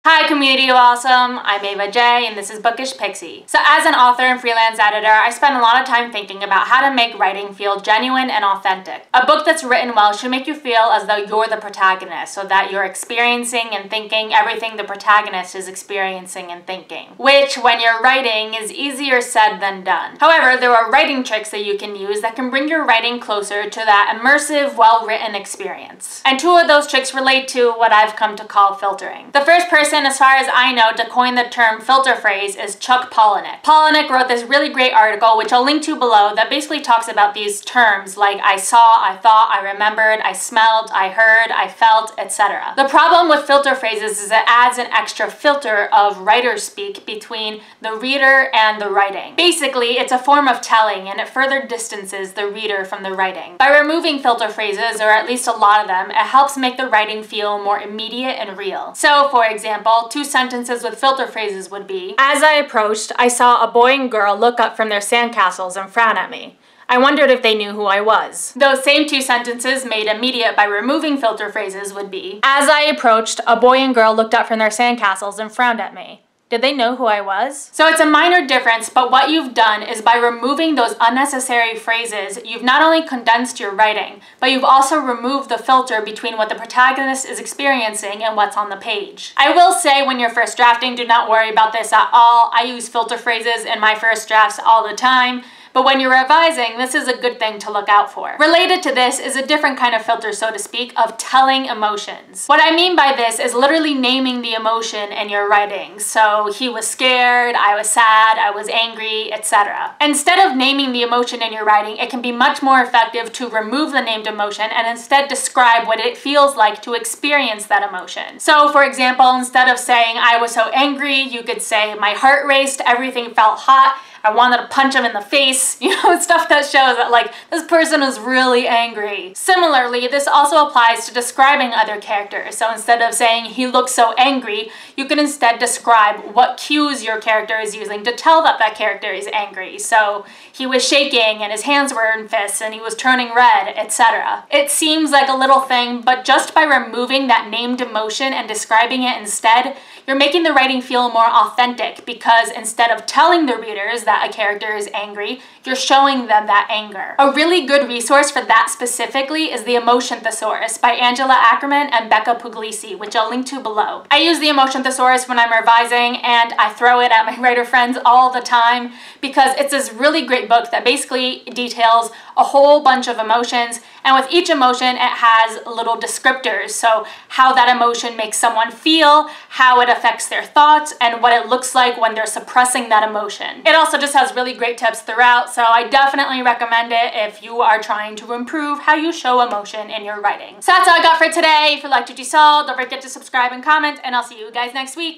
Hi community of awesome, I'm Ava J and this is Bookish Pixie. So as an author and freelance editor, I spend a lot of time thinking about how to make writing feel genuine and authentic. A book that's written well should make you feel as though you're the protagonist, so that you're experiencing and thinking everything the protagonist is experiencing and thinking. Which, when you're writing, is easier said than done. However, there are writing tricks that you can use that can bring your writing closer to that immersive, well-written experience. And two of those tricks relate to what I've come to call filtering. The first person, as far as I know, to coin the term filter phrase is Chuck Palahniuk. Palahniuk wrote this really great article, which I'll link to below, that basically talks about these terms like I saw, I thought, I remembered, I smelled, I heard, I felt, etc. The problem with filter phrases is it adds an extra filter of writer speak between the reader and the writing. Basically, it's a form of telling, and it further distances the reader from the writing. By removing filter phrases, or at least a lot of them, it helps make the writing feel more immediate and real. So, for example, two sentences with filter phrases would be, as I approached, I saw a boy and girl look up from their sandcastles and frown at me. I wondered if they knew who I was. Those same two sentences made immediate by removing filter phrases would be, as I approached, a boy and girl looked up from their sandcastles and frowned at me. Did they know who I was? So it's a minor difference, but what you've done is by removing those unnecessary phrases, you've not only condensed your writing, but you've also removed the filter between what the protagonist is experiencing and what's on the page. I will say, when you're first drafting, do not worry about this at all. I use filter phrases in my first drafts all the time. But when you're revising, this is a good thing to look out for. Related to this is a different kind of filter, so to speak, of telling emotions. What I mean by this is literally naming the emotion in your writing. So he was scared, I was sad, I was angry, etc. Instead of naming the emotion in your writing, it can be much more effective to remove the named emotion and instead describe what it feels like to experience that emotion. So for example, instead of saying I was so angry, you could say my heart raced, everything felt hot, I wanted to punch him in the face, stuff that shows that like this person is really angry. Similarly, this also applies to describing other characters. So instead of saying he looks so angry, you can instead describe what cues your character is using to tell that that character is angry. So he was shaking and his hands were in fists and he was turning red, etc. It seems like a little thing, but just by removing that named emotion and describing it instead, you're making the writing feel more authentic, because instead of telling the readers that a character is angry, you're showing them that anger. A really good resource for that specifically is the Emotion Thesaurus by Angela Ackerman and Becca Puglisi, which I'll link to below. I use the Emotion Thesaurus when I'm revising, and I throw it at my writer friends all the time because it's this really great book that basically details a whole bunch of emotions, and with each emotion it has little descriptors. So how that emotion makes someone feel, how it affects their thoughts, and what it looks like when they're suppressing that emotion. It also just has really great tips throughout, so I definitely recommend it if you are trying to improve how you show emotion in your writing. So that's all I got for today. If you liked what you saw, don't forget to subscribe and comment, and I'll see you guys next week.